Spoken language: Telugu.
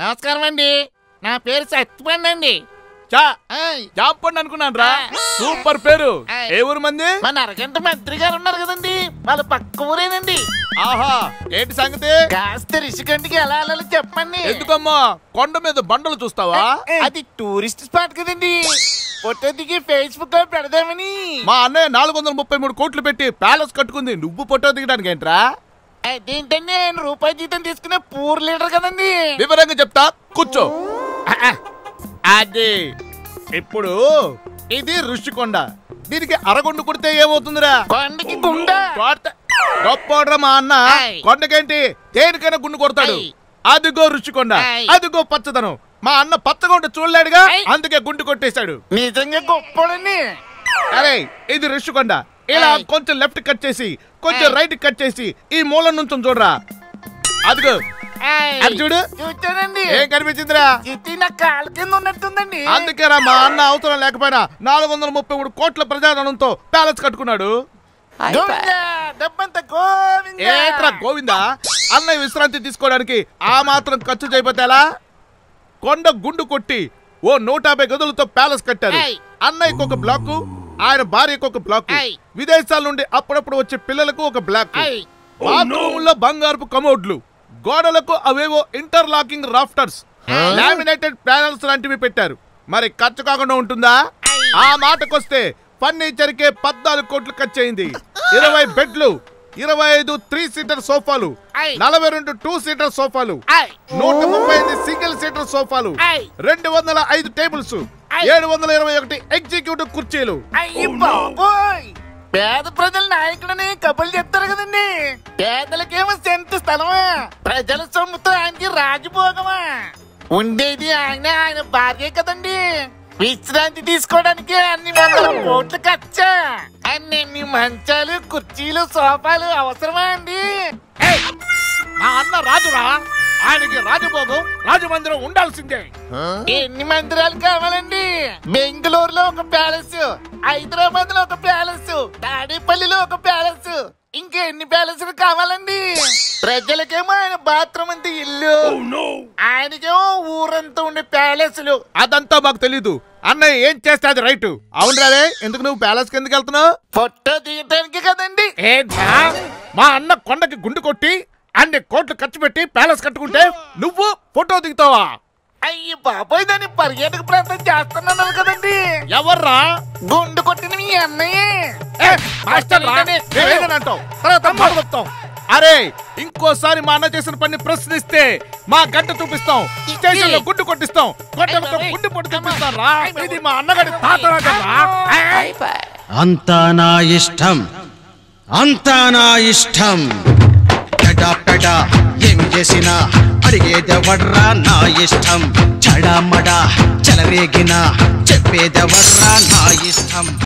నమస్కారం అండి, నా పేరు సత్యపండి అండి. జాపండి అనుకున్నాను రా, సూపర్ పేరు. ఏ ఊరు మంది? మన అరగంట మంత్రి గారు ఉన్నారు కదండి, వాళ్ళ పక్క ఊరేనండి. ఆహా, ఏంటి సంగతి? కాస్త రిషికంటికి ఎలా వెళ్ళాలో చెప్పండి. ఎందుకమ్మా కొండ మీద బండలు చూస్తావా? అది టూరిస్ట్ స్పాట్ కదండి, ఫోటో దిగి ఫేస్బుక్ లో పెడదామని. మా అన్నయ్య 433 కోట్లు పెట్టి ప్యాలెస్ కట్టుకుంది, నువ్వు ఫోటో దిగడానికి ఏంట్రా? అదేంటండి, ఆయన రూపాయి జీతం తీసుకునే పూర్ లీడర్ కదండి. వివరంగా చెప్తా, కూర్చో. అది ఇప్పుడు ఇది ఋషికొండ, దీనికి అరగొండు కొడితే ఏమవుతుందిరా? కొండకి గుండ గొప్ప మా అన్న. కొండకేంటి, దేనికైనా గుండు కొడతాడు. అదిగో ఋషికొండ, అదిగో పచ్చదనం. మా అన్న పచ్చగా ఉంటే చూడలేడుగా, అందుకే గుండు కొట్టేశాడు. నిజంగా గొప్పడండి. అరే ఇది ఋషికొండ, ఇలా కొంచెం లెఫ్ట్ కట్ చేసి కొంచెం రైట్ కట్ చేసి ఈ మూల నుంచి చూడరా. అదిగో అది చూడు. చూచానండి. ఏం కనిపించిందిరా? నా కాళ్ళ కింద ఉన్నట్టుందండి. అందుకేరా మా అన్న అవసరం లేకపోయినా 433 కోట్ల ప్రజాధనంతో ప్యాలెస్ కట్టుకున్నాడు. ఏంట్రా గోవిందా, అన్నయ్య విశ్రాంతి తీసుకోవడానికి ఆ మాత్రం ఖర్చు చేయబోతే ఎలా? కొండ గుండు కొట్టి ఓ 150 గదులతో ప్యాలెస్ కట్టారు. అన్నయ్యకు ఒక బ్లాక్, ఆయన భార్యకు ఒక బ్లాక్, విదేశాల నుండి అప్పుడప్పుడు వచ్చే పిల్లలకు ఒక బ్లాక్, బాత్రూముల్లో బంగారపు కమోడ్లు, గోడలకు అవేవో ఇంటర్లాకింగ్ రాఫ్టర్స్, లామినేటెడ్ ప్యానల్స్ లాంటివి పెట్టారు. మరి ఖర్చు కాకుండా ఉంటుందా? ఆ మాటకొస్తే ఫర్నిచర్ కే 14 కోట్లు ఖర్చు అయింది. 20 బెడ్లు, 25 3 సీటర్ సోఫాలు, 42 2 సీటర్ సోఫాలు, 135 సింగిల్ సీటర్ సోఫాలు, 205 టేబుల్స్, 721 ఎగ్జిక్యూటివ్ కుర్చీలు. పేద ప్రజల నాయకులని కబుర్లు చెప్తారు కదండి. పేదలకేమో సెంటు స్థలమా, ప్రజల సొమ్ముతో ఆయనకి రాజభోగమా. ఉండేది ఆయన భార్య కదండి. విశ్రాంతి తీసుకోవడానికి అన్ని 100 కోట్లు ఖర్చా. అన్ని మంచాలు, కుర్చీలు, సోఫాలు అవసరమా అండి? మా అన్న రాజురా, ఆయనకి రాజభోగం, రాజమందిరం ఉండాల్సిందే. ఎన్ని మందిరాలు కావాలండి? బెంగళూరులో ఒక ప్యాలెస్, హైదరాబాద్ లో ఒక ప్యాలెస్, తాడేపల్లిలో ఒక ప్యాలెస్, ఇంకెన్ని ప్యాలెస్లు కావాలండి? ప్రజలకేమో ఆయన బాత్రూమ్ అంత ఇల్లు, ఆయనకేమో ఊరంతా ఉండే ప్యాలెస్లు. అదంతా మాకు తెలీదు. అన్నయ్య ఏం చేస్తే అది రైట్. అవునరాలే, ఎందుకు నువ్వు ప్యాలెస్ కిందకి వెళ్తున్నావు? ఫోటో దిగడానికి కదండి. మా అన్న కొండకి గుండు కొట్టి అన్ని కోట్లు ఖర్చు పెట్టి ప్యాలెస్ కట్టుకుంటే నువ్వు ఫోటో దిగుతావా? అయ్యి బాబాయ్, దాన్ని పర్యాటక ప్రాంతం చేస్తున్నాను కదండి. ఎవర్రా? గుండు కొట్టిన మీ అన్నయ్య. అరే ఇంకోసారి మా అన్న చేసిన పని ప్రశ్నిస్తే మా గంట చూపిస్తాం, స్టేషన్ లో గుండు కొట్టిస్తాం, గొడ్డలతో గుండు పొట్టు చూపిస్తాం రా. ఇది మా అన్నగారి తాతరాజా. అంతా నా ఇష్టం, అంతా నా ఇష్టం. పెడా ఏమి చేసినా అడిగేదెవర్రా నా ఇష్టం. చడామడా చెలరేగినా చెప్పేదెవర్రా నా ఇష్టం.